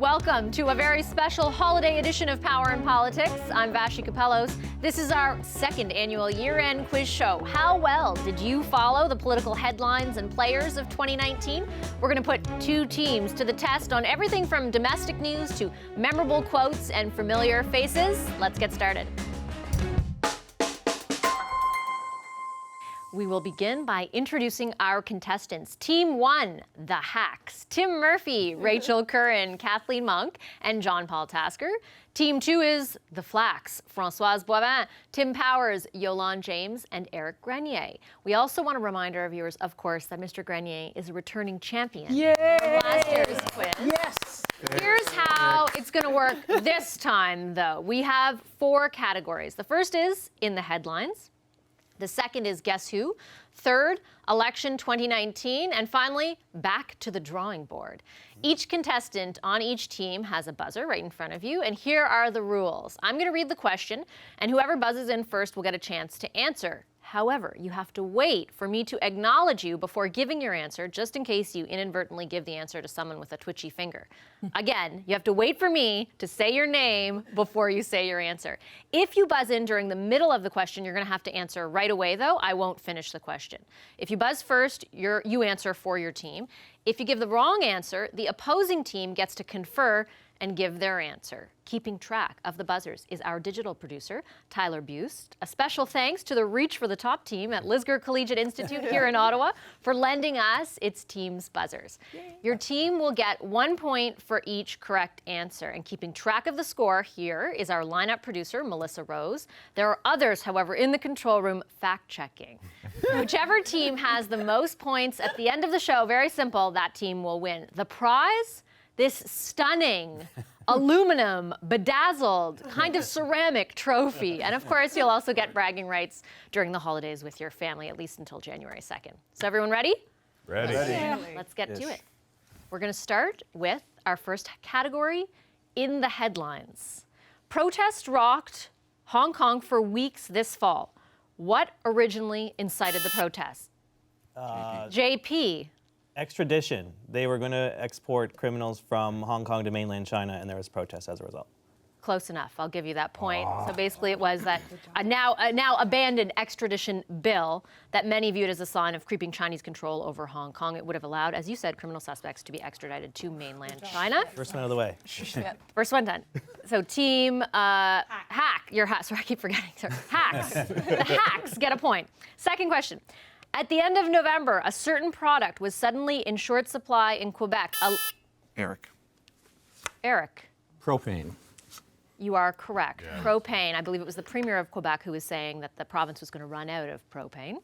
Welcome to a very special holiday edition of Power and Politics. I'm Vashi Capellos. This is our second annual year-end quiz show. How well did you follow the political headlines and players of 2019? We're going to put two teams to the test on everything from domestic news to memorable quotes and familiar faces. Let's get started. We will begin by introducing our contestants. Team 1, the Hacks. Tim Murphy, Rachel Curran, Kathleen Monk, and John Paul Tasker. Team 2 is the Flax. Françoise Boivin, Tim Powers, Yolande James, and Eric Grenier. We also want to remind our viewers, of course, that Mr. Grenier is a returning champion. Yay! From last year's quiz. Yes! Here's how it's going to work this time, though. We have 4 categories. The first is in the headlines. The second is Guess Who. Third, Election 2019. And finally, back to the drawing board. Each contestant on each team has a buzzer right in front of you. And here are the rules. I'm going to read the question, and whoever buzzes in first will get a chance to answer. However, you have to wait for me to acknowledge you before giving your answer, just in case you inadvertently give the answer to someone with a twitchy finger. Again, you have to wait for me to say your name before you say your answer. If you buzz in during the middle of the question, you're going to have to answer right away, though. I won't finish the question. If you buzz first, you answer for your team. If you give the wrong answer, the opposing team gets to confer and give their answer. Keeping track of the buzzers is our digital producer, Tyler Bust. A special thanks to the Reach for the Top team at Lisgar Collegiate Institute here in Ottawa for lending us its team's buzzers. Your team will get 1 point for each correct answer. And keeping track of the score here is our lineup producer, Melissa Rose. There are others, however, in the control room fact-checking. Whichever team has the most points at the end of the show, very simple, that team will win. The prize? This stunning, aluminum, bedazzled, kind of ceramic trophy. And of course, you'll also get bragging rights during the holidays with your family, at least until January 2nd. So everyone ready? Ready. Let's get to it. We're going to start with our first category, in the headlines. Protests rocked Hong Kong for weeks this fall. What originally incited the protests? JP. Extradition. They were going to export criminals from Hong Kong to mainland China, and there was protests as a result. Close enough. I'll give you that point. So basically it was that a now abandoned extradition bill that many viewed as a sign of creeping Chinese control over Hong Kong. It would have allowed, as you said, criminal suspects to be extradited to mainland China. First one out of the way. First one done. So team Hack. Sorry, I keep forgetting. Sorry. Hacks. The Hacks get a point. Second question. At the end of November, a certain product was suddenly in short supply in Quebec. Eric. Propane. You are correct. Yeah. Propane. I believe it was the premier of Quebec who was saying that the province was going to run out of propane.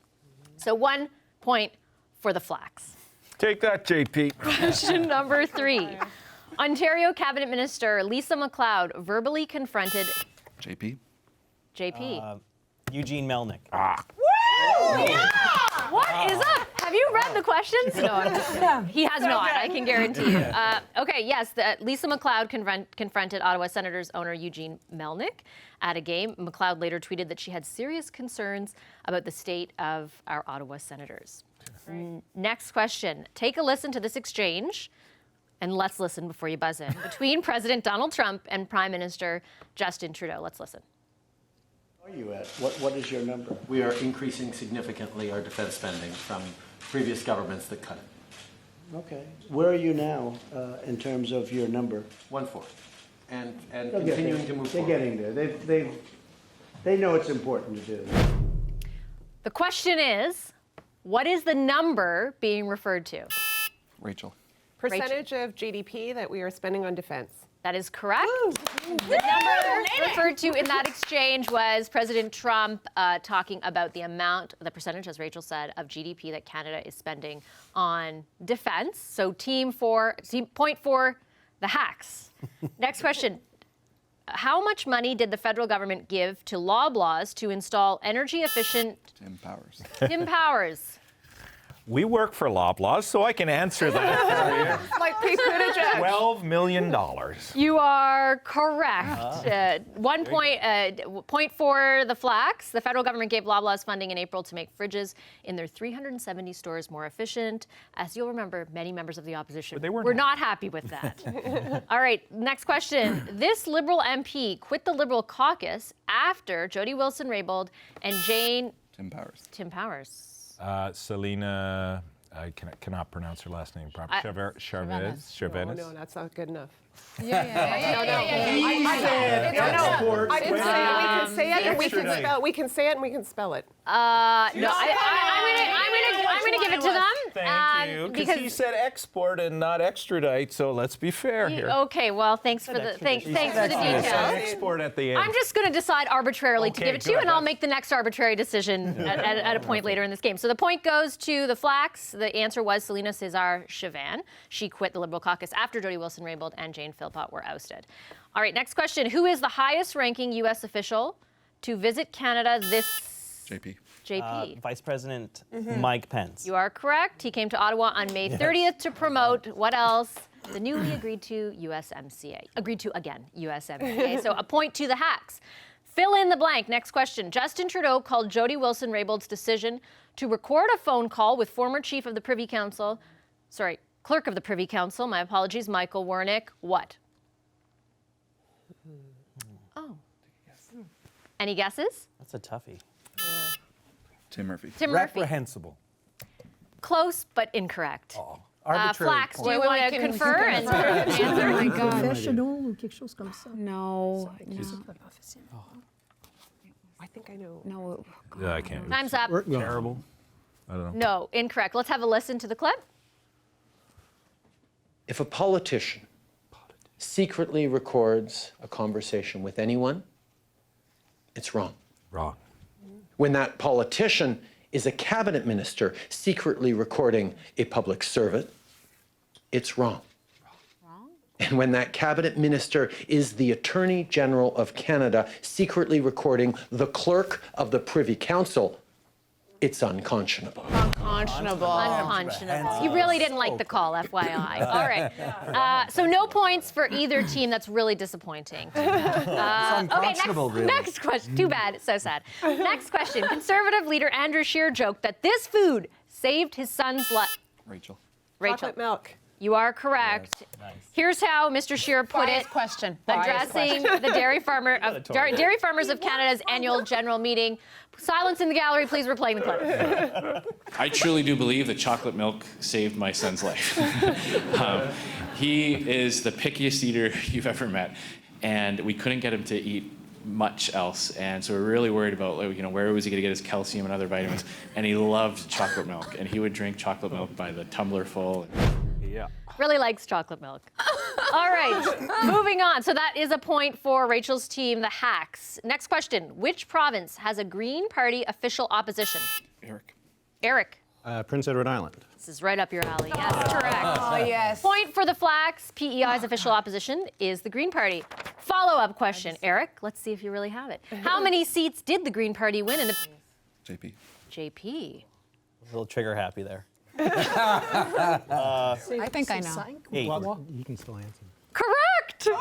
So 1 point for the Flax. Take that, JP. Question number 3. Ontario Cabinet Minister Lisa MacLeod verbally confronted... JP. Eugene Melnyk. Yeah! What is up? Have you read the questions? No, he has not. I can guarantee you. Okay, yes, Lisa MacLeod confronted Ottawa Senators owner Eugene Melnyk at a game. MacLeod later tweeted that she had serious concerns about the state of our Ottawa Senators. Right. Next question. Take a listen to this exchange, and let's listen before you buzz in, between President Donald Trump and Prime Minister Justin Trudeau. Let's listen. Are you at? What is your number? We are increasing significantly our defense spending from previous governments that cut it. Okay. Where are you now in terms of your number? 1/4. And continuing to move forward. They're getting there. They know it's important to do. The question is, what is the number being referred to? Rachel. Percentage of GDP that we are spending on defense. That is correct. The number referred to in that exchange was President Trump talking about the percentage, as Rachel said, of GDP that Canada is spending on defense. So point for the Hacks. Next question. How much money did the federal government give to Loblaws to install energy efficient... Tim Powers. Tim Powers. We work for Loblaws, so I can answer that for you. Like Pete Buttigieg. $12 million. You are correct. Point for the Flax. The federal government gave Loblaws funding in April to make fridges in their 370 stores more efficient. As you'll remember, many members of the opposition But they weren't were not happy with that. All right, next question. This Liberal MP quit the Liberal caucus after Jody Wilson-Raybould and Tim Powers. Selena, I cannot pronounce her last name properly. Chavez. Oh, no, that's not good enough. Yeah. I can say it, and we can spell it. We can say it and we can spell it. No, I'm gonna give it to them. Thank you, because he said export and not extradite, so let's be fair here. Okay, well, thanks for the details. Export at the end. I'm just going to decide arbitrarily to Okay, give it to you, good. and I'll make the next arbitrary decision at a point later in this game. So the point goes to the Flax. The answer was Selena Cesar-Chavannes. She quit the Liberal caucus after Jody Wilson-Raybould and Jane Philpott were ousted. All right, next question. Who is the highest-ranking U.S. official to visit Canada this... JP. Vice President Mike Pence. You are correct. He came to Ottawa on May 30th to promote, what else? The newly agreed to USMCA. Agreed to again, USMCA. So a point to the hacks. Fill in the blank. Next question. Justin Trudeau called Jody Wilson-Raybould's decision to record a phone call with former Clerk of the Privy Council, my apologies, Michael Wernick, what? Oh. Any guesses? That's a toughie. Tim Murphy. Tim Murphy. Reprehensible. Close, but incorrect. Arbitrary Flax, do point. you want to confer and answer? Professional ou quelque chose comme ça. No. I think I know. No. Yeah, I can't. Time's up. Terrible. I don't know. No, incorrect. Let's have a listen to the clip. If a politician secretly records a conversation with anyone, it's wrong. Wrong. When that politician is a cabinet minister secretly recording a public servant, it's wrong. And when that cabinet minister is the Attorney General of Canada secretly recording the Clerk of the Privy Council, it's unconscionable. Unconscionable. You really didn't like the call, FYI. All right. So no points for either team. That's really disappointing. Okay, next question. Too bad. It's so sad. Next question. Conservative leader Andrew Scheer joked that this food saved his son's life. Rachel. Chocolate milk. You are correct. Yes, nice. Here's how Mr. Scheer put it, addressing the dairy farmers of Canada's annual general meeting. Silence in the gallery, please. We're playing the clip. I truly do believe that chocolate milk saved my son's life. He is the pickiest eater you've ever met, and we couldn't get him to eat much else, and so we're really worried about, where was he going to get his calcium and other vitamins, and he loved chocolate milk, and he would drink chocolate milk by the tumbler full. Yeah. Really likes chocolate milk. All right, moving on. So that is a point for Rachel's team, the Hacks. Next question. Which province has a Green Party official opposition? Eric. Prince Edward Island. This is right up your alley. Yes, correct. Oh, yes. Point for the Flax. PEI's official opposition is the Green Party. Follow-up question. Eric, let's see if you really have it. How many seats did the Green Party win in the... JP. A little trigger happy there. I think I know. 8. Well, you can still answer. Correct! The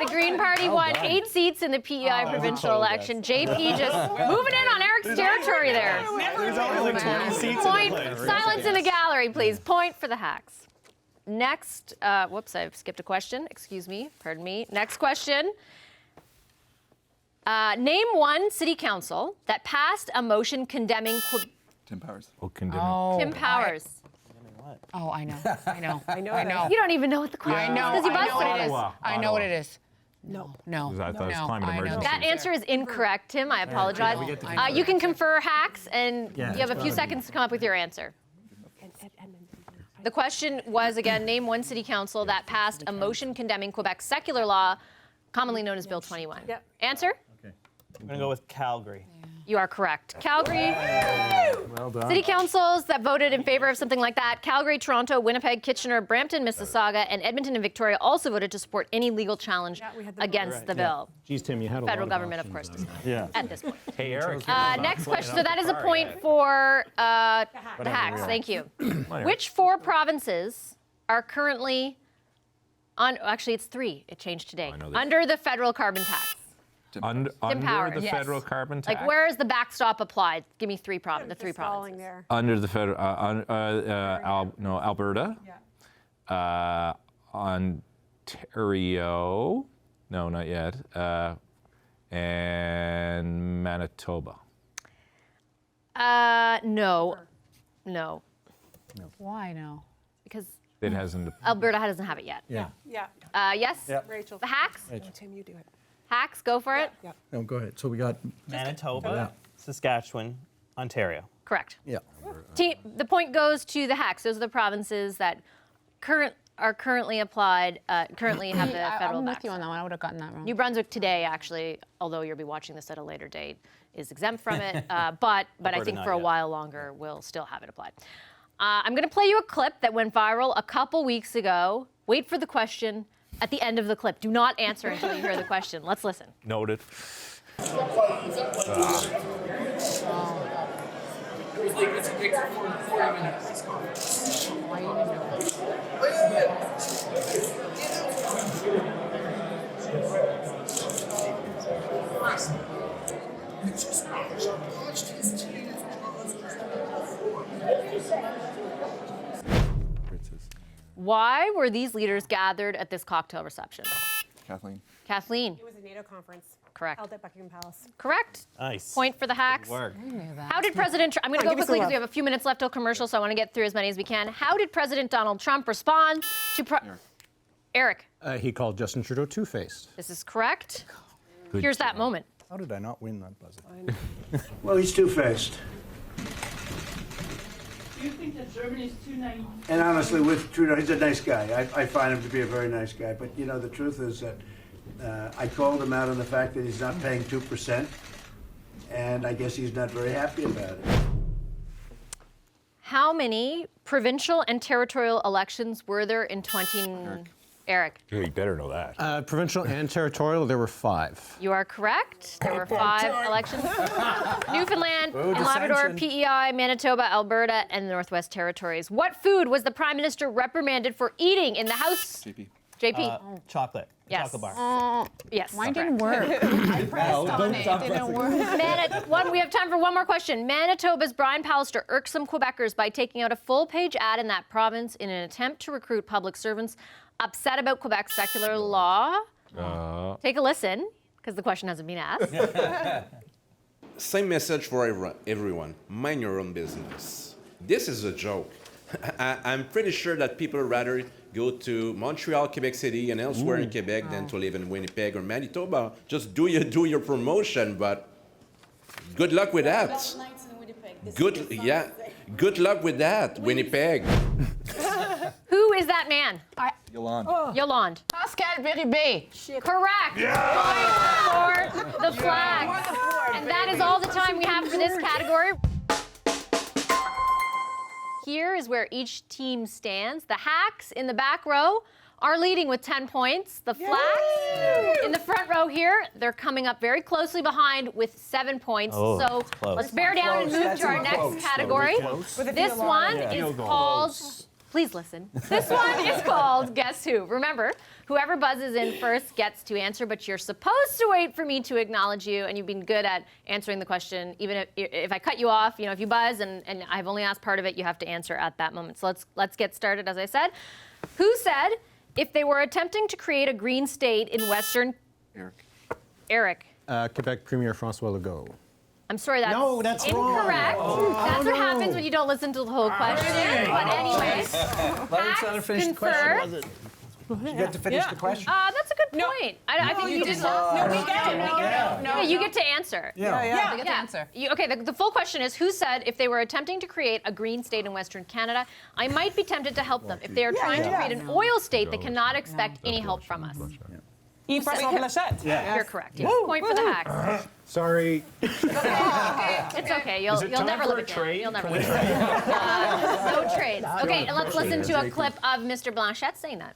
Green Party won 8 seats in the PEI provincial election. JP just moving in on Eric's territory there. There's always like 20 seats Point. in the place. Silence in the gallery, please. Point for the Hacks. Next, whoops, I've skipped a question. Excuse me, pardon me. Next question. Name one city council that passed a motion condemning... Tim Powers. Tim Powers. Oh, I know. You don't even know what the question is because you buzzed it. I know what it is. No. I thought it was climate emergency. That answer is incorrect, Tim. I apologize. You can confer Hacks, and you have a few seconds to come up with your answer. The question was, again, name one city council that passed a motion condemning Quebec's secular law, commonly known as Bill 21. Yep. Answer? I'm going to go with Calgary. You are correct. Calgary. Well done. City councils that voted in favor of something like that: Calgary, Toronto, Winnipeg, Kitchener, Brampton, Mississauga, and Edmonton and Victoria also voted to support any legal challenge against the bill. Geez, Tim, you had a Federal lot of government, of options course, on does that. not at this point. Hey, Eric. Next question. So that is a point for the hacks. Thank you. Which 4 provinces are currently on? Actually, it's 3. It changed today. know this. Under the federal carbon tax. Under Powers. the Yes. federal carbon tax? Like, where is the backstop applied? Give me 3 the 3 Stalling provinces. there. Under the federal, Alberta. Ontario. No, not yet. And Manitoba. No. Why no? Because It hasn't. Alberta doesn't have it yet. Yeah. Yeah. Yes? Rachel. The hacks? No, Tim, you do it. Hacks, go for it. Yeah. No, go ahead. So we got, Manitoba, Saskatchewan, Ontario. Correct. yeah. The point goes to the hacks. Those are the provinces that currently applied, currently have the federal I'm with backstop. you on that one. I would have gotten that wrong. New Brunswick today, actually, although you'll be watching this at a later date, is exempt from it. But I think not for a yet. while longer, we'll still have it applied. I'm going to play you a clip that went viral a couple weeks ago. Wait for the question at the end of the clip. Do not answer until you hear the question. Let's listen. Noted. Why were these leaders gathered at this cocktail reception? Kathleen. Kathleen. It was a NATO conference. Correct. Held at Buckingham Palace. Correct. Nice. Point for the hacks. Good work. How did President Trump, I'm going to go give us a quickly because love. we have a few minutes left till commercial, so I want to get through as many as we can. How did President Donald Trump respond to Eric? He called Justin Trudeau two-faced. This is correct. Good Here's that job. moment. How did I not win that buzzer? Well, he's two-faced. Do you think that Germany is too naive? And honestly, with Trudeau, he's a nice guy. I find him to be a very nice guy. But, you know, the truth is that I called him out on the fact that he's not paying 2%, and I guess he's not very happy about it. How many provincial and territorial elections were there in Eric? Yeah, you better know that. Provincial and territorial, there were 5. You are correct. There were 5 elections. Newfoundland and Labrador, PEI, Manitoba, Alberta, and the Northwest Territories. What food was the Prime Minister reprimanded for eating in the House? JP. Chocolate. Yes. Chocolate bar. Yes. Mine didn't work. I pressed on it. It didn't work. We have time for one more question. Manitoba's Brian Pallister irked some Quebecers by taking out a full-page ad in that province in an attempt to recruit public servants upset about Quebec's secular law. Take a listen, because the question hasn't been asked. Same message for everyone. Mind your own business. This is a joke. I'm pretty sure that people rather go to Montreal, Quebec City, and elsewhere in Quebec than to live in Winnipeg or Manitoba. Just do your promotion, but good luck with that. Good luck with that, Winnipeg. Who is that man? Yolande. Yolande. Pascal Bérubé. Correct. Point for the flag. And that is all the time we have for this category. Here is where each team stands. The hacks in the back row are leading with 10 points. The flags in the front row here, they're coming up very closely behind with 7 points. So let's bear down and move to our next category. This one is called, please listen. This one is called Guess Who. Remember, whoever buzzes in first gets to answer, but you're supposed to wait for me to acknowledge you, and you've been good at answering the question. Even if I cut you off, if you buzz and I've only asked part of it, you have to answer at that moment. So let's get started, as I said. Who said, if they were attempting to create a green state in Western... Eric. Quebec Premier François Legault. I'm sorry, that's incorrect. That's what happens when you don't listen to the whole question. But anyway, facts confer. You get to finish the question? That's a good point. I think you did not. No, we get it. No, you get to answer. We get to answer. The full question is, who said if they were attempting to create a green state in Western Canada, I might be tempted to help them. If they are trying to create an oil state, they cannot expect any help from us. Yves-François Blanchet. You're correct. Yes. Point for the hacks. Sorry. It's okay. You'll never live it down. You'll never live it down. No trades. Okay, and let's listen to a clip of Mr. Blanchet saying that.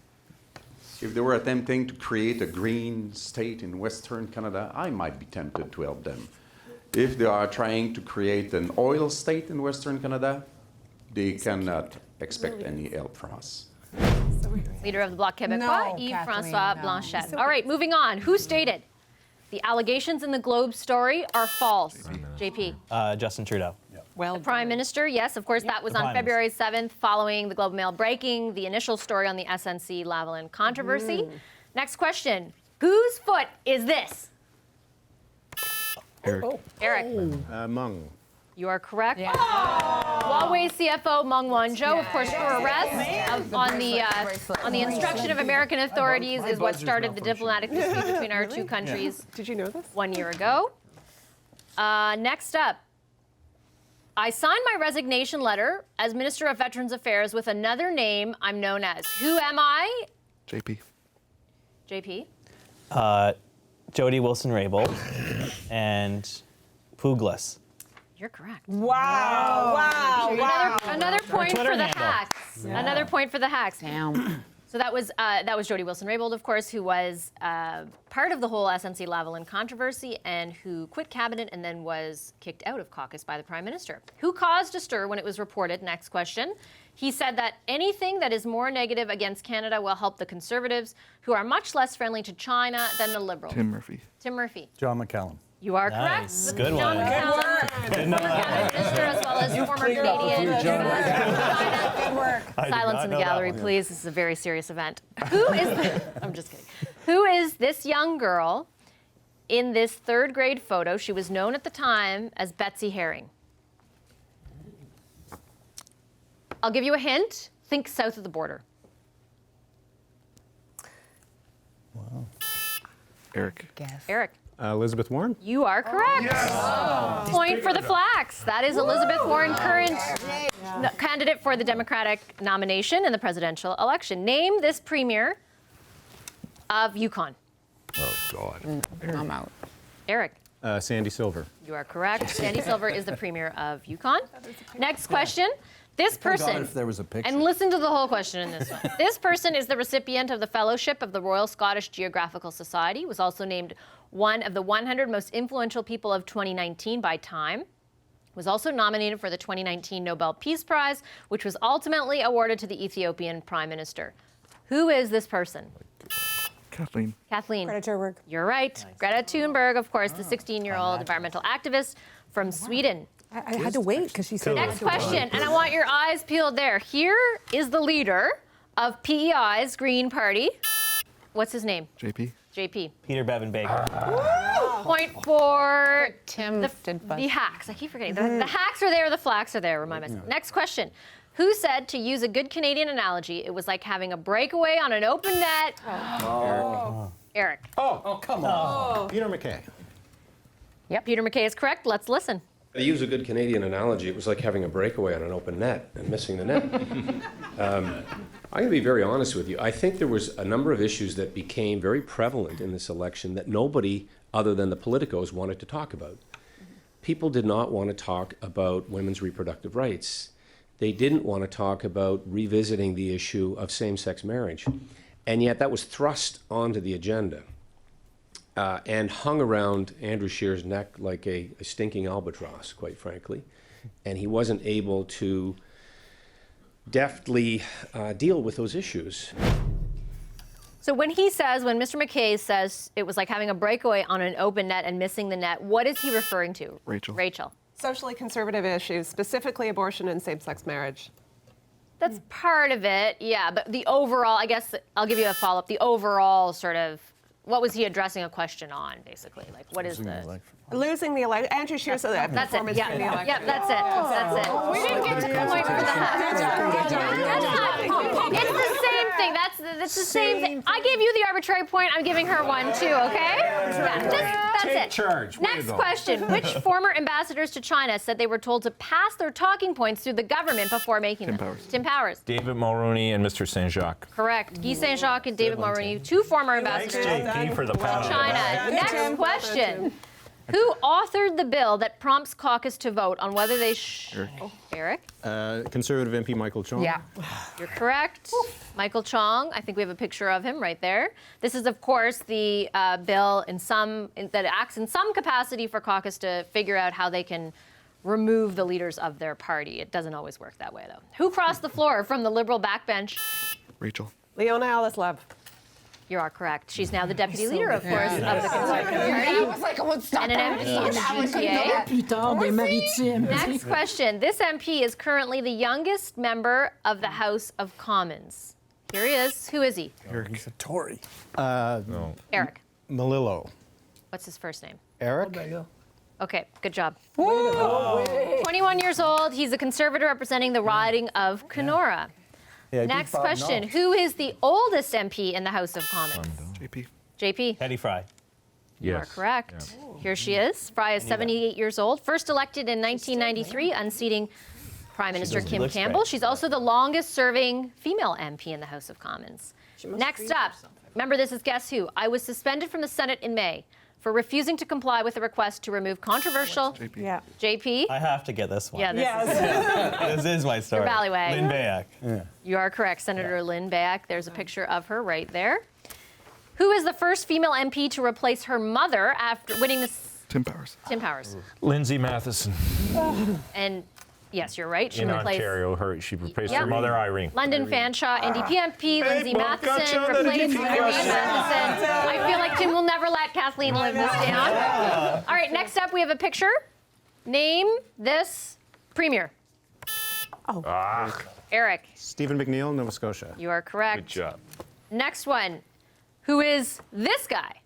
If they were attempting to create a green state in Western Canada, I might be tempted to help them. If they are trying to create an oil state in Western Canada, they cannot expect any help from us. Leader of the Bloc Québécois, Yves-François Blanchet. All right, moving on. Who stated the allegations in the Globe story are false? JP. Justin Trudeau. The Prime Minister, yes, of course, that was on February 7th following the Globe and Mail breaking the initial story on the SNC-Lavalin controversy. Next question. Whose foot is this? Eric. Eric. Meng. You are correct. Huawei CFO Meng Wanzhou, of course, for arrest on the instruction of American authorities is what started the diplomatic dispute between our two countries. Did you know this? 1 year ago. Next up. I signed my resignation letter as Minister of Veterans Affairs with another name I'm known as. Who am I? JP. JP. Jody Wilson-Raybould and Puglis. You're correct. Wow. Another point for the handle. hacks. Yeah. Another point for the hacks. Damn. So that was Jody Wilson-Raybould, of course, who was part of the whole SNC-Lavalin controversy and who quit cabinet and then was kicked out of caucus by the Prime Minister. Who caused a stir when it was reported? Next question. He said that anything that is more negative against Canada will help the Conservatives, who are much less friendly to China than the Liberals. Tim Murphy. Tim Murphy. John McCallum. You are Nice. correct. Good John one. McCallum, former cabinet minister, as well as former Canadian. Good work. Silence in the gallery, please. This is a very serious event. Who is I'm just kidding. Who is this young girl in this third grade photo? She was known at the time as Betsy Herring. I'll give you a hint. Think south of the border. Wow. Eric. Eric. Elizabeth Warren. You are correct. Point for the Flax. That is Elizabeth Warren, current candidate for the Democratic nomination in the presidential election. Name this premier of Yukon. Oh, God. I'm out. Eric. Sandy Silver. You are correct. Sandy Silver is the premier of Yukon. Next question. This person, if there was a picture. and listen to the whole question in this one. This person is the recipient of the Fellowship of the Royal Scottish Geographical Society, was also named one of the 100 most influential people of 2019 by Time, was also nominated for the 2019 Nobel Peace Prize, which was ultimately awarded to the Ethiopian Prime Minister. Who is this person? Kathleen. Kathleen. Greta Thunberg. You're right. Nice. Greta Thunberg, of course, the 16-year-old environmental activist from Sweden. I had to wait because she said. Next question, and I want your eyes peeled there. Here is the leader of PEI's Green Party. What's his name? JP. JP. Peter Bevan Baker. Point for Tim the hacks. I keep forgetting. The hacks are there, the flax are there. Remind myself. Next question. Who said, to use a good Canadian analogy, it was like having a breakaway on an open net? Eric. Oh, come on. Peter MacKay. Yep, Peter MacKay is correct. Let's listen. To use a good Canadian analogy, it was like having a breakaway on an open net and missing the net. I'm going to be very honest with you. I think there was a number of issues that became very prevalent in this election that nobody other than the politicos wanted to talk about. People did not want to talk about women's reproductive rights. They didn't want to talk about revisiting the issue of same-sex marriage. And yet that was thrust onto the agenda. And hung around Andrew Scheer's neck like a stinking albatross, quite frankly. And he wasn't able to deftly deal with those issues. So when Mr. MacKay says it was like having a breakaway on an open net and missing the net, what is he referring to? Rachel. Socially conservative issues, specifically abortion and same-sex marriage. That's part of it, yeah. But the overall, I guess I'll give you a follow-up. The overall sort of, what was he addressing a question on, basically? Like, what is the... Losing the election. Andrew Scheer's performance yeah. in the election. Yeah, that's it. We didn't get to the point for that. It's the same thing. That's the same thing. I gave you the arbitrary point. I'm giving her one too. Okay. That's Take it. charge. Way to Next go. question. Which former ambassadors to China said they were told to pass their talking points through the government before making them? Powers. Tim Powers. David Mulroney and Mr. Saint-Jacques. Correct. Guy Saint-Jacques and David Mulroney, two former ambassadors JP for the to pound. China. Next question. Who authored the bill that prompts caucus to vote on whether they Eric? Conservative MP Michael Chong. Yeah. You're correct. Michael Chong. I think we have a picture of him right there. This is, of course, the bill that acts in some capacity for caucus to figure out how they can remove the leaders of their party. It doesn't always work that way, though. Who crossed the floor from the Liberal backbench? Rachel. Leona Alice-Love. You are correct. She's now the deputy leader, of course, of the Conservative Party. I was like, I won't stop And an MP in the GTA. Next question. This MP is currently the youngest member of the House of Commons. Here he is. Who is he? Eric. He's a Tory. Eric. Malillo. What's his first name? Eric? Okay, good job. 21 years old. He's a Conservative representing the riding of Kenora. Next question. Who is the oldest MP in the House of Commons? JP. JP. Hetty Fry. You are correct. Here she is. Fry is 78 years old. First elected in 1993, unseating Prime Minister Kim Campbell. great. She's also the longest serving female MP in the House of Commons. Next up, remember this is Guess Who? I was suspended from the Senate in May for refusing to comply with a request to remove controversial JP. Yeah. JP. I have to get this one. Yeah, this This is my story. Ballywag. Lynn Bayak. You are correct, Senator Lynn Bayak. There's a picture of her right there. Who is the first female MP to replace her mother after winning this? Tim Powers. Tim Powers. Lindsay Matheson. And yes, you're right. She In replaced Ontario, she replaced Yep. her mother, Irene. London Fanshawe, NDP MP, Lindsay well, gotcha Matheson on the replaced NDP Irene question. Matheson. I feel like Tim will never let Kathleen live this down. All right, next up we have a picture. Name this premier. Eric. Stephen McNeil, Nova Scotia. You are correct. Good job. Next one. Who is this guy?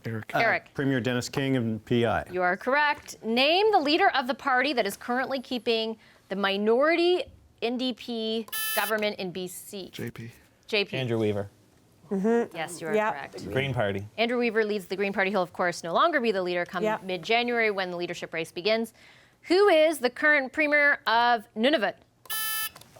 Eric. Eric. Premier Dennis King and PI. You are correct. Name the leader of the party that is currently keeping the minority NDP government in BC. JP. JP. Andrew Weaver. Yes, you are Yep. correct. Green Party. Andrew Weaver leads the Green Party. He'll, of course, no longer be the leader come Yep. mid-January when the leadership race begins. Who is the current premier of Nunavut?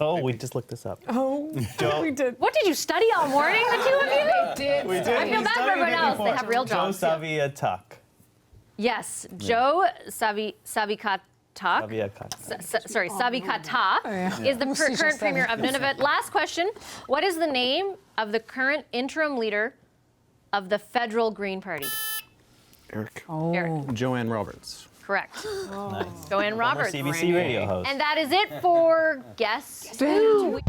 Oh, we just looked this up. We did. What did you study all morning, the two of you? Did. We did. I feel We bad for studied everyone it else. They before. have real jobs. Joe Saviatuck. Yes, Joe Savikata. Savikata is the current premier of Nunavut. Last question. What is the name of the current interim leader of the federal Green Party? Eric. Eric. Joanne Roberts. Correct. Nice. Joanne Roberts. CBC Radio host. And that is it for Guess Who.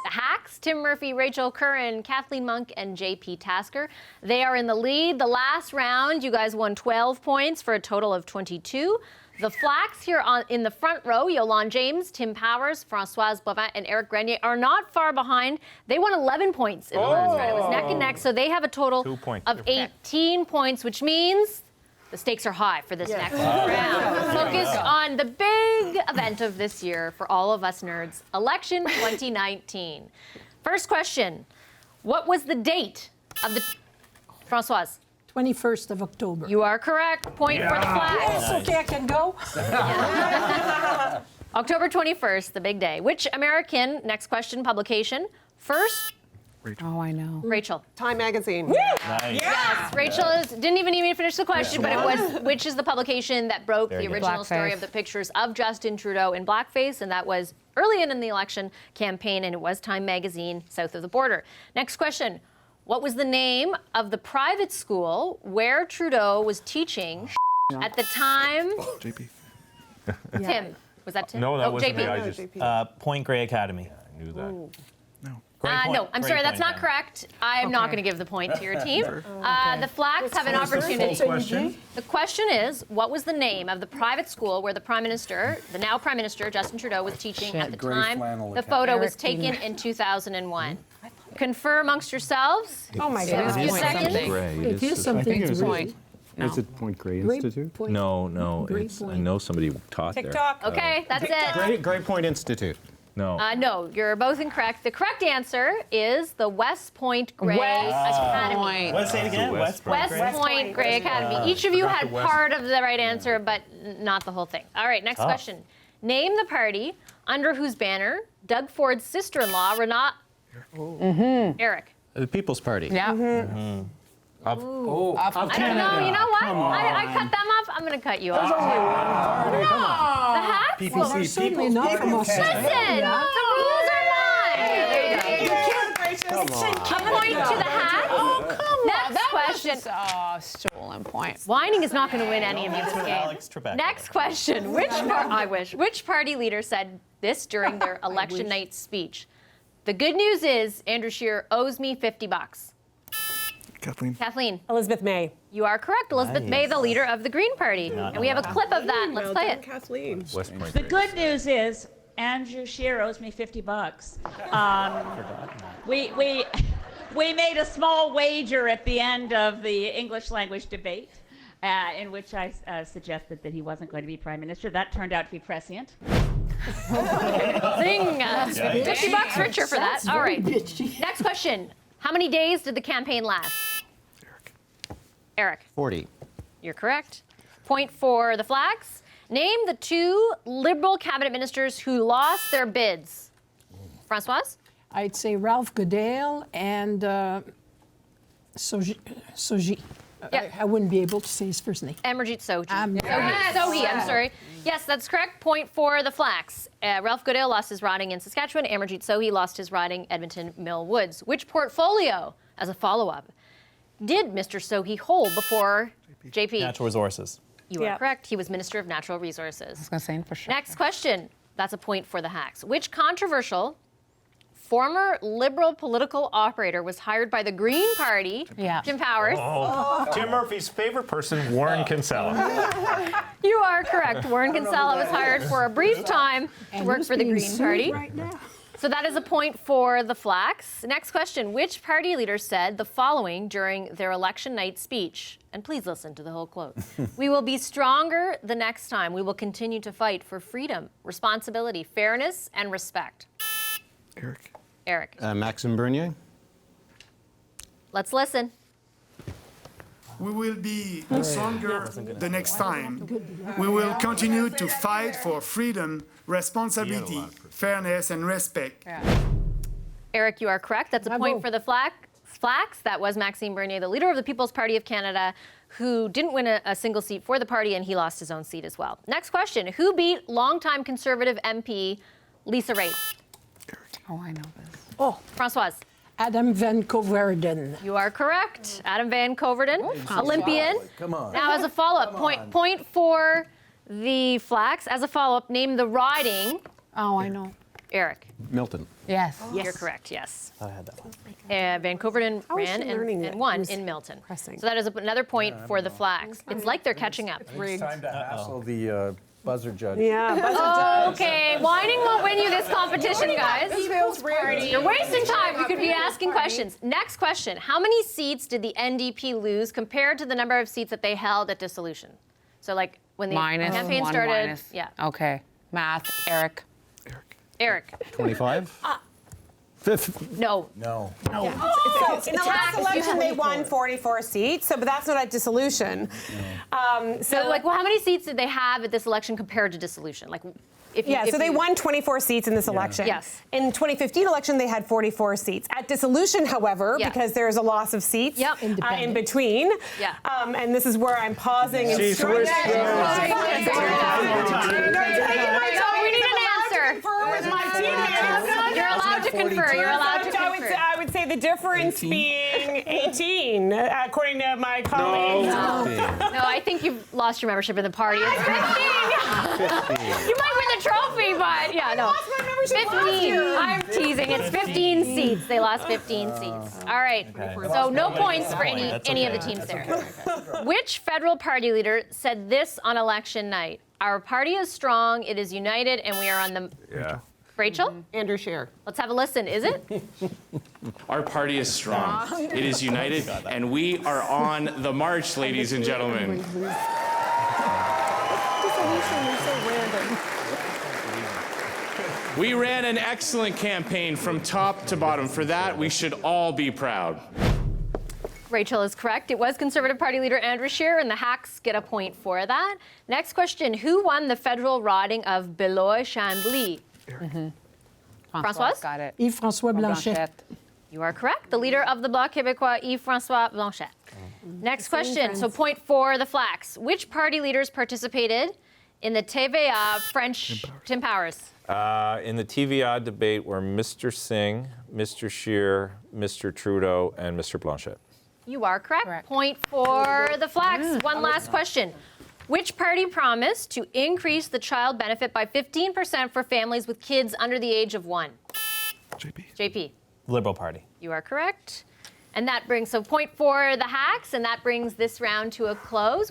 The Hacks, Tim Murphy, Rachel Curran, Kathleen Monk, and JP Tasker. They are in the lead. The last round, you guys won 12 points for a total of 22. The Flax here in the front row, Yolande James, Tim Powers, Françoise Boivin, and Eric Grenier are not far behind. They won 11 points in the last round. It was neck and neck, so they have a total 2 points. of 18 points, which means the stakes are high for this next round. Focused on the big event of this year for all of us nerds, Election 2019. First question, what was the date of the... Françoise? 21st of October. You are correct. Point for the flag. Yes, okay, I can go. October 21st, the big day. Which American, next question, publication, first? Rachel. Oh, I know. Rachel. Time Magazine. Nice. Yes, Rachel didn't even need me to finish the question, but it was, which is the publication that broke Very the good. original story of the pictures of Justin Trudeau in blackface, and that was early in the election campaign, and it was Time Magazine, south of the border. Next question. What was the name of the private school where Trudeau was teaching at the time? JP. Tim. Was that Tim? No, that oh, wasn't me. JP. I just Point Grey Academy. knew that. No, I'm sorry, that's not correct. I'm not going to give the point to your team. The Flax have an opportunity. The question is, what was the name of the private school where the Prime Minister, the now Prime Minister, Justin Trudeau, was teaching at the time the photo was taken in 2001? Confer amongst yourselves. Oh my Give us a few God. seconds. It is something to read. Is it Point Grey Great Institute? point. No, Great it's, I point. know somebody taught there. TikTok. Okay, that's it. Great Point Institute. No. No, you're both incorrect. The correct answer is the West Point Grey Academy. Let's say it again. West Point Grey Academy. Each of you had part of the right answer, but not the whole thing. All right, next question. Name the party under whose banner Doug Ford's sister-in-law, Renat... Eric. The People's Party. Yeah. I don't know. You know what? I cut them off. I'm going to cut you off. There's only one party. Come on. The Hats? Well, there's certainly not from us. Listen, the rules are mine. There you go. A point to the Hats. Oh, come on. Next question. Stolen point. Whining is not going to win any of you this game. Alex Trebek. Next question. Which party leader said this during their election night speech? The good news is Andrew Scheer owes me $50. Kathleen. Elizabeth May. You are correct. Elizabeth May, the leader of the Green Party. And we have a clip of that. Let's play it. Kathleen. The good news is Andrew Scheer owes me $50. We made a small wager at the end of the English language debate in which I suggested that he wasn't going to be prime minister. That turned out to be prescient. Zing! $50 richer for that. All right. Next question. How many days did the campaign last? Eric. 40. You're correct. Point for the Flags. Name the two Liberal cabinet ministers who lost their bids. Françoise? I'd say Ralph Goodale and Soji. I wouldn't be able to say his first name. Amarjeet Sohi. Sohi, I'm sorry. Yes, that's correct. Point for the Flags. Ralph Goodale lost his riding in Saskatchewan. Amarjeet Sohi lost his riding Edmonton Mill Woods. Which portfolio, as a follow-up, did Mr. Sohi hold before JP? Natural Resources. You are correct. He was Minister of Natural Resources. I was going to say for sure. Next question. That's a point for the Hacks. Which controversial former Liberal political operator was hired by the Green Party? Jim Powers. Tim Murphy's favorite person, Warren Kinsella. You are correct. Warren Kinsella was hired for a brief time to work for the Green Party. Right now. So that is a point for the Flags. Next question. Which party leader said the following during their election night speech? And please listen to the whole quote. We will be stronger the next time. We will continue to fight for freedom, responsibility, fairness, and respect. Eric. Maxime Bernier. Let's listen. We will be stronger the next time. We will continue to fight for freedom, responsibility, fairness, and respect. Eric, you are correct. That's a point for the Flags. That was Maxime Bernier, the leader of the People's Party of Canada, who didn't win a single seat for the party, and he lost his own seat as well. Next question. Who beat longtime Conservative MP Lisa Raitt? Oh, I know this. Oh, Françoise. Adam Van Coverden. You are correct. Adam Van Coverden, Olympian. Come on. Now, as a follow-up, point for the Flags. As a follow-up, name the riding. Oh, I know. Eric. Milton. Yes. You're correct, yes. I had that one. Van Coverden ran and won in Milton. So that is another point for the Flags. It's like they're catching up. It's time to hassle the buzzer judge. Yeah, buzzer judge. Okay, whining won't win you this competition, guys. You're wasting time. You could be asking questions. Next question. How many seats did the NDP lose compared to the number of seats that they held at dissolution? So like when the campaign started. Yeah. Okay. Math. Eric. 25? No. No. So in the last election, they won 44 seats. But that's not at dissolution. So like, well, how many seats did they have at this election compared to dissolution? Like, so they won 24 seats in this election. Yes. In 2015 election, they had 44 seats. At dissolution, however, because there's a loss of seats in between. Yeah. And this is where I'm pausing. And We need an answer. You're allowed to confer. You're allowed to confer. I would say the difference being 18, according to my colleagues. No, I think you've lost your membership in the party. It's 15. You might win the trophy, but yeah, no. 15. I'm teasing. It's 15 seats. They lost 15 seats. All right. So no points for any of the teams there. Which federal party leader said this on election night? Our party is strong, it is united, and we are on the... Yeah. Rachel? Andrew Scheer. Let's have a listen. Is it? Our party is strong. It is united, and we are on the march, ladies and gentlemen. Dissolution is so random. We ran an excellent campaign from top to bottom. For that, we should all be proud. Rachel is correct. It was Conservative Party leader Andrew Scheer, and the Hacks get a point for that. Next question. Who won the federal riding of Beloeil-Chambly? Françoise? Got it. Yves-François Blanchet. You are correct. The leader of the Bloc Québécois, Yves-François Blanchet. Next question. So point for the Flax. Which party leaders participated in the TVA French Tim Powers? In the TVA debate were Mr. Singh, Mr. Scheer, Mr. Trudeau, and Mr. Blanchet. You are correct. Point for the Flax. One last question. Which party promised to increase the child benefit by 15% for families with kids under the age of 1? JP. Liberal Party. You are correct. And that brings, so point for the Hacks, and that brings this round to a close.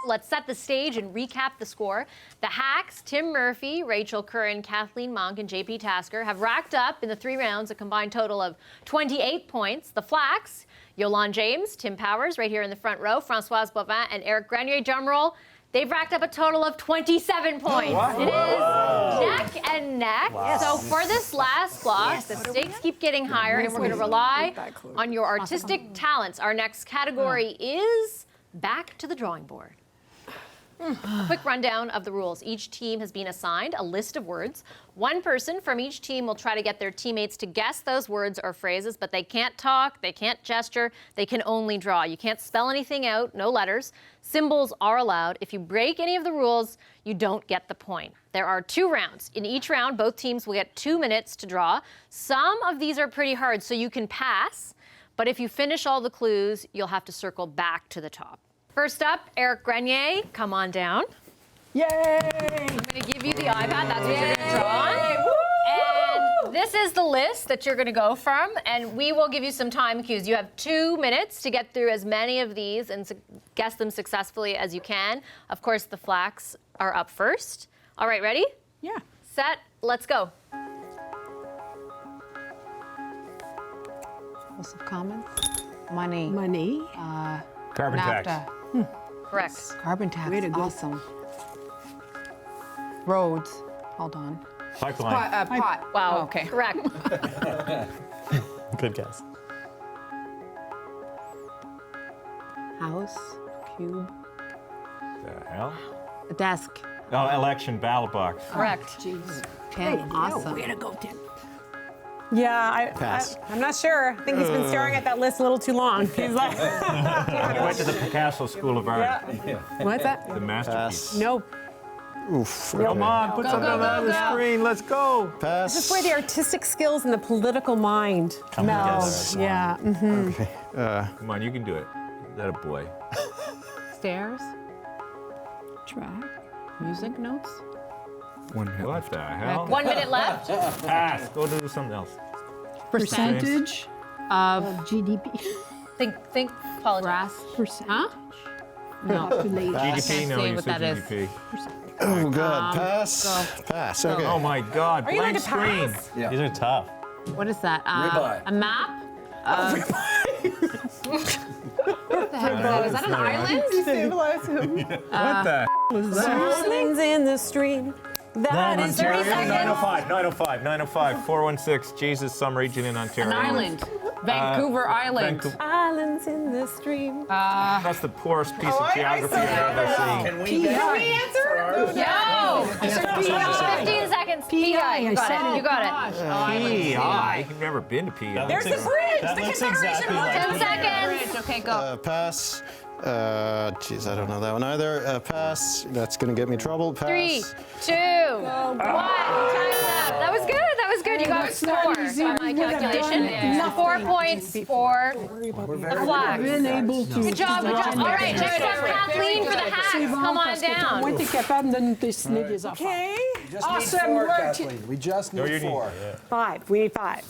Let's set the stage and recap the score. The Hacks, Tim Murphy, Rachel Curran, Kathleen Monk, and JP Tasker have racked up in the 3 rounds a combined total of 28 points. The Flax, Yolande James, Tim Powers, right here in the front row, Françoise Bovin, and Eric Grenier, drumroll, they've racked up a total of 27 points. Wow. It is neck and neck. Wow. So for this last block, the stakes keep getting higher, and we're going to rely on your artistic talents. Our next category is back to the drawing board. A quick rundown of the rules. Each team has been assigned a list of words. One person from each team will try to get their teammates to guess those words or phrases, but they can't talk, they can't gesture, they can only draw. You can't spell anything out, no letters. Symbols are allowed. If you break any of the rules, you don't get the point. There are 2 rounds. In each round, both teams will get 2 minutes to draw. Some of these are pretty hard, so you can pass, but if you finish all the clues, you'll have to circle back to the top. First up, Eric Grenier, come on down. Yay! I'm going to give you the iPad. That's what you're going to draw on. And this is the list that you're going to go from, and we will give you some time cues. You have 2 minutes to get through as many of these and guess them successfully as you can. Of course, the Flax are up first. All right, ready? Yeah. Set, let's go. House of Commons. Money. Money. Carbon tax. NAFTA. Correct. Carbon tax. Way to go. Awesome. Roads. Hold on. Pipeline. Pot. Wow. Oh, okay. Correct. Good guess. House. Cube. The hell? A desk. Oh, election ballot box. Correct. Jeez. Pen. Awesome. Way to go, Tim. Yeah, Pass. I'm not sure. I think he's been staring at that list a little too long. He's like, I went to the Picasso School of Art. what's that? The masterpiece. Nope. Oof. Come on, put something on the screen. Let's go. Pass. This is where the artistic skills and the political mind meld. Yeah. Mm-hmm. Okay. Come on, you can do it. That a boy. Stairs. Track. Music notes. 1 minute. What the hell? 1 minute left. Pass. Go do something else. Percentage Of GDP. Think politics. grass. Percent. Huh? No. Population. I GDP? can't No, say you what said that is. GDP. Oh, God. Pass. go. Pass. Okay. Oh my God! Are you Blank allowed to screen. pass? Yeah. These are tough. What is that? Ribeye. A map? What the heck is that? Is that an island? Stabilize him. What the hell is that? Swings in the stream. That is 30 seconds. 905, 416, Jesus, some region in Ontario. An island. Vancouver Island. Vancouver. Islands in the stream. That's the poorest piece of geography I've ever seen. Can we answer? No. 15 seconds. PI. You got it. You got it. PI? You've never been to PI. There's the bridge. That The looks Confederation exactly flag. like 10 seconds. Okay, go. Pass. Geez, I don't know that one either. Pass. That's going to get me trouble. Pass. 3, 2, 1. Time's up. That was good. That was good. You got 4 by my calculation. 4 points for the Flags. Been able to. Good job. Good job. All right. Next up, Kathleen for the Hacks. Come on down. Moi, t'es capable de nous dessiner des affaires. Okay. Awesome work. We just need 4. 5. We need 5.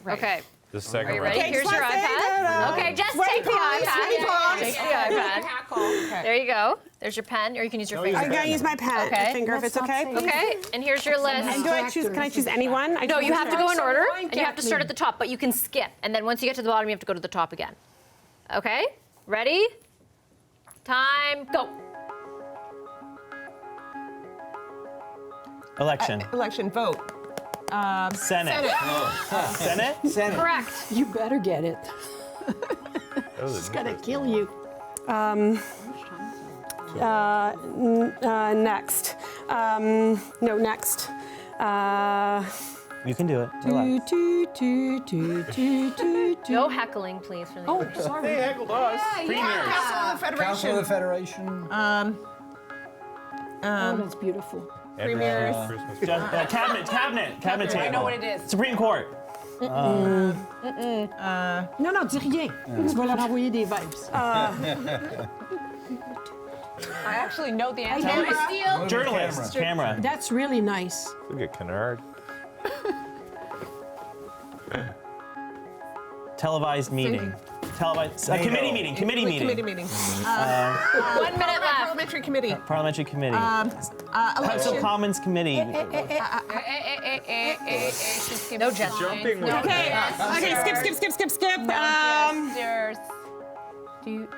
Okay. The second Are you round. ready? Here's your iPad. Okay, just take the iPad. Take the iPad. There you go. There's your pen, or you can use your finger. I'm gonna use my pen. Okay. Finger if it's okay. Okay, and here's your list. And do I choose? Can I choose anyone? No, you have to go in order, and you have to start at the top, but you can skip. And then once you get to the bottom, you have to go to the top again. Okay? Ready? Time, go. Election. Election vote. Senate. Senate? Senate. Correct. You better get it. It's gonna kill you. Next. No, next. You can do it. Relax. No heckling, please. For the Oh, sorry. They heckled us. Premiers. Council of the Federation. Council of the Federation. Oh, that's beautiful. Premiers. Cabinet table. I know what it is. Supreme Court. Non, dis rien. Tu vas leur envoyer des vibes. I actually know the answer. Camera. Journalist. Camera. That's really nice. Look at Kennard. Televised meeting. Televised. Committee meeting. Committee meeting. Committee meeting. 1 minute left. Parliamentary committee. Parliamentary committee. House of Election. Commons committee. No gesture. Jumping. Okay. Okay. Skip.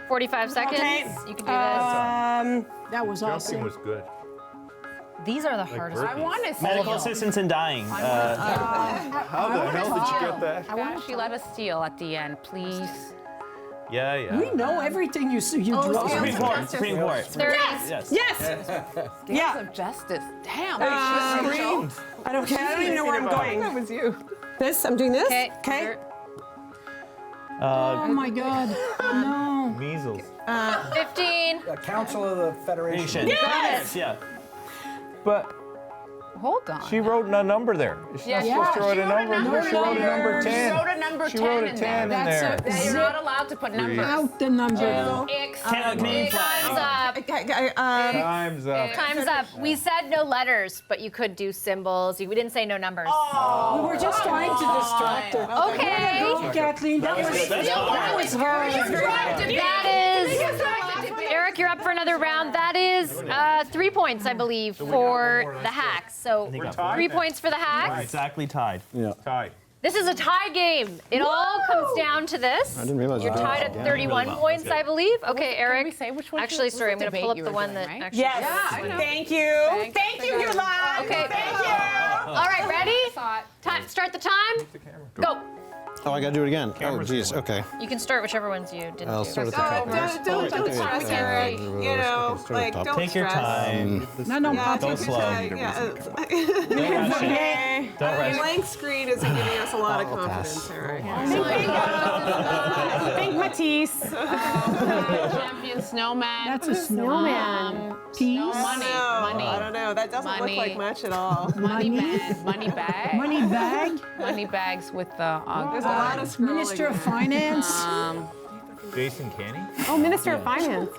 45 seconds. Okay. You can do That was Jumping awesome. was good. this. These are the hardest. burpees. I want to Medical assistance in dying. How the hell did you get that? I want you let us steal at the end, please. Yeah. We know everything you draw. Supreme Court. Supreme Court. Yes. Scales of justice. Damn. I don't even know where I'm going. That was you. This. I'm doing this. Okay. Oh my God. No. Measles. 15. Council of the Federation. Yes. Yeah. But Hold on. she wrote a number there. She's not supposed to write a number. She wrote a number 10. She wrote a number 10 She wrote a in 10 in there. there. You're not allowed to put numbers. Out the number. Canadian flag. Time's up. Time's up. We said no letters, but you could do symbols. We didn't say no numbers. We were just trying to distract her. Okay. Go, Kathleen. That was hard. That is. Eric, you're up for another round. That is 3 points, I believe, for the hacks. So 3 points for the hacks. Exactly tied. Yeah. Tied. This is a tie game. It all comes down to this. I didn't realize You're you did tied that. at 31 points, I believe. Okay, Eric. Can we say which one? Actually, sorry, I'm going to pull up the one that actually. Yes. Thank you. Thank you, Yolanda. Okay. Thank you. All right, ready? Start the time. Go. Oh, I gotta do it again. Oh, geez. Okay. You can start whichever ones you didn't I'll do. start at the top. Don't stress, Eric. You know, like, don't Take your time. No, Yeah, Go take slow. your time. Don't rush it. Don't rush it. Blank screen isn't giving us a lot of confidence, Eric. Think Matisse. Champion snowman. That's a snowman. Peace. Money. I don't know. That doesn't look like much at all. Money bag. Money bag. Money bag. Money bags with the. There's a lot of scrolling. Minister of Finance. Jason Canny? Oh, Minister of Finance. What's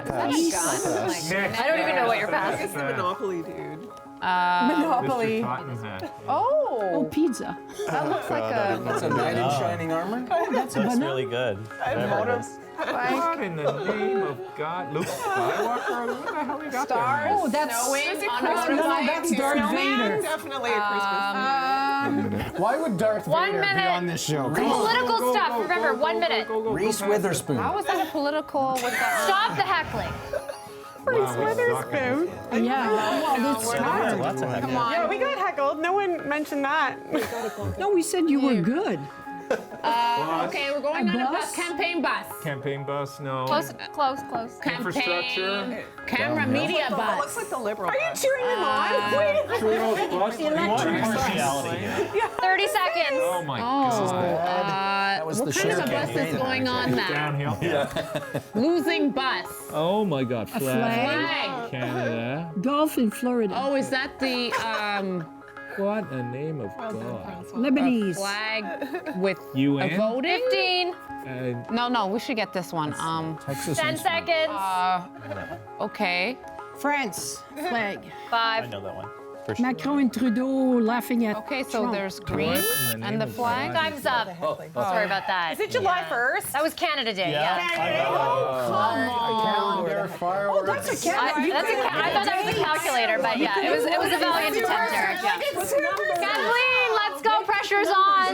that gun? I don't even know what you're passing. It's the Monopoly dude. Monopoly. Tottenham. Oh, pizza. That looks like a. That's a knight in shining armor. That's a That's banana. really good. I've heard this. What in the name of God? Luke Skywalker? What the hell you got Stars. Oh, that's snowing on Christmas. a No, motorbike. that's Darth Vader. Definitely a Christmas. Why would Darth 1 Vader be minute. on this show? Political stuff. Remember, 1 minute. Reese Witherspoon. How is that a political with the? Stop the heckling. Reese Witherspoon. Yeah, well, it's hard. Lots of heck. Yeah, we got heckled. No one mentioned that. No, we said you were good. Okay, we're going on a bus. bus? Campaign bus. Campaign bus, no. Close. Infrastructure. Camera media Looks bus. like the liberal. Are you cheering him on? Trudeau's bus. Impartiality here. 30 seconds. Oh my God. was the What kind of a Scheer bus is campaign. going on now? Downhill. Losing bus. Oh my God. A flag. Canada. Golf in Florida. Oh, is that the What in the name of God? Lebanese. flag with UN? a voting? 15. No, we should get this one. Texas 10 seconds. Okay. France. Flag. 5. I know that one. For sure. Macron and Trudeau laughing at Okay, so Trump. there's green and the flag. Time's up. Sorry about that. Is it July 1st? That was Canada Day. Yeah. Oh, that's a cat. I thought that was a calculator, but yeah, it was a valiant attempt, Eric. Yeah. Kathleen, let's go. Pressure's on.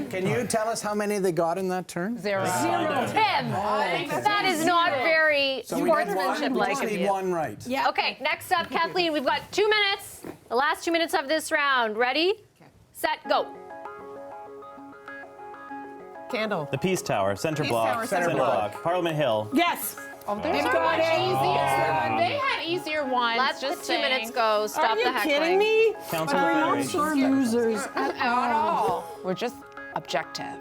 Can you tell us how many they got in that turn? Zero. Tim, that is not very sportsmanship-like of need you. one right. Yeah. Okay, next up, Kathleen, we've got 2 minutes. The last 2 minutes of this round. Ready, set, go. Candle. The Peace Tower, Center Peace Block, Tower, Center Block. Parliament Hill. Yes. Oh, They've got it. They had easier ones. Let the 2 minutes go. Stop Are the you heckling. kidding me? Council We're of not Federation. sore losers At all. We're just objective.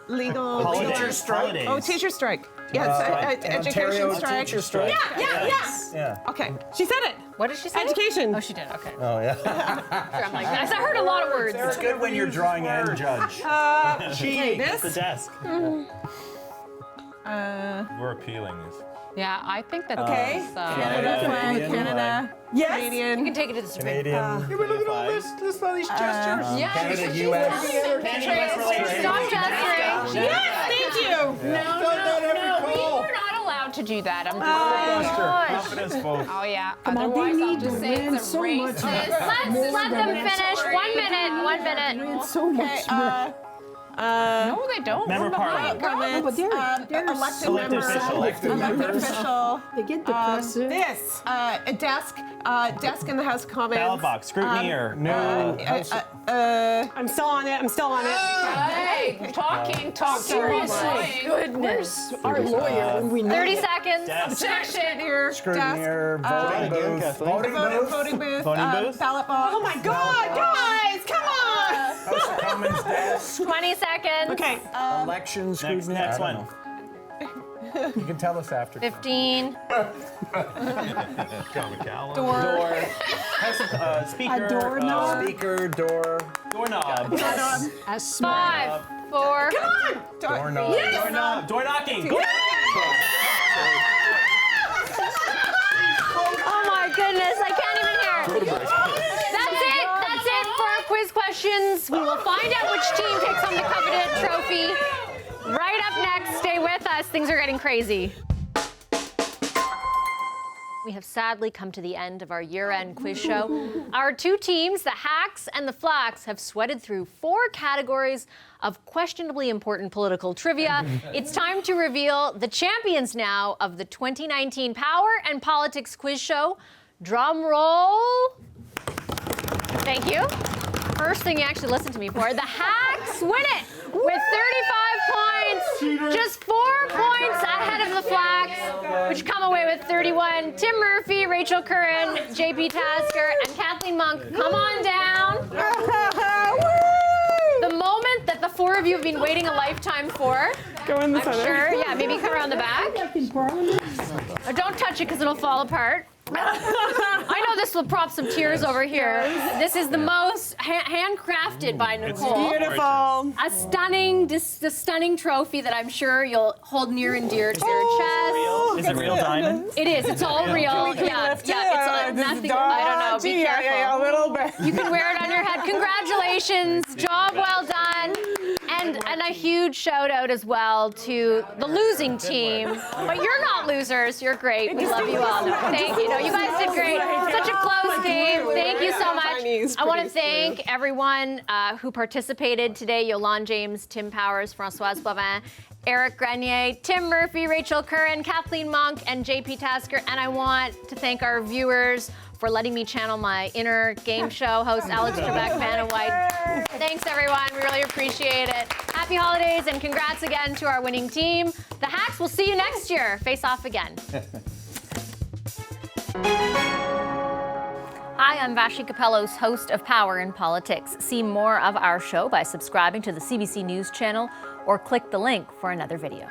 Legal. Holidays. Strike. Oh, teacher strike. Yes, education Ontario strike. teacher strike. Yeah. Okay, she said it. What did she say? Education. Oh, she did. Okay. Oh, yeah. I'm like, I heard a lot of words. It's good when you're drawing and judge. Okay, It's the this. desk. We're appealing this. Yeah, I think that Okay. this is, Canada. Yes. You can take it to the Supreme Court. Canadian. Look at all this, all these gestures. Yeah. Canada, U.S. Stop gesturing. Yes, thank you. No, we were not allowed to do that. I'm Confidence vote. Oh yeah. Come on, they Otherwise, I'll need just to say win it's a so much. racist. Let them finish. 1 minute. 1 minute. It's so much. No, they don't. Member of Parliament. But they're Elected official. Elected official. They get depressed. This. A desk. Desk in the House of Commons. Ballot box, scrutineer. No. I'm still on it. I'm still on it. Hey, talking. Seriously. Goodness. Our lawyer. When we know 30 seconds. Objection here. Scrutineer, voting booth. Voting booth. Voting booth? Ballot box. Oh my God, guys, come on. House of Commons desk. 20 seconds. Okay. Election scrutiny. Next I don't one. know. You can tell us after. 15. Door. House of, speaker. A doorknob. Speaker, door. Doorknob. 5, 4. Come on. Doorknob. Yes. Doorknob. Door knocking. Oh my goodness, I can't even hear. That's it. That's it for our quiz questions. We will find out which team takes home the coveted trophy. Right up next, stay with us. Things are getting crazy. We have sadly come to the end of our year-end quiz show. Our two teams, the Hacks and the Flacks, have sweated through 4 categories of questionably important political trivia. It's time to reveal the champions now of the 2019 Power and Politics quiz show. Drum roll. Thank you. First thing you actually listened to me for. The Hacks win it with 35 points. Just 4 points ahead of the Flacks, which come away with 31. Tim Murphy, Rachel Curran, JP Tasker, and Kathleen Monk, come on down. The moment that the 4 of you have been waiting a lifetime for. Go in the I'm center. sure. Yeah, maybe come around the back. Don't touch it because it'll fall apart. I know this will prompt some tears over here. This is the most handcrafted by Nicole. Beautiful. A stunning trophy that I'm sure you'll hold near and dear to your chest. Is it real diamond? It is. It's all real. Yeah. It's nothing. I don't know. Be careful. Yeah, a little bit. You can wear it on your head. Congratulations. Job well done. And a huge shout out as well to the losing team. But you're not losers. You're great. We love you all. No, thank you. No, you guys did great. Such a close game. Thank you so much. I want to thank everyone who participated today. Yolande James, Tim Powers, Françoise Boivin, Eric Grenier, Tim Murphy, Rachel Curran, Kathleen Monk, and JP Tasker. And I want to thank our viewers for letting me channel my inner game show host, Alex Trebek, Vanna White. Thanks, everyone. We really appreciate it. Happy holidays, and congrats again to our winning team. The Hacks, we'll see you next year. Face off again. Hi, I'm Vashi Capellos, host of Power in Politics. See more of our show by subscribing to the CBC News channel or click the link for another video.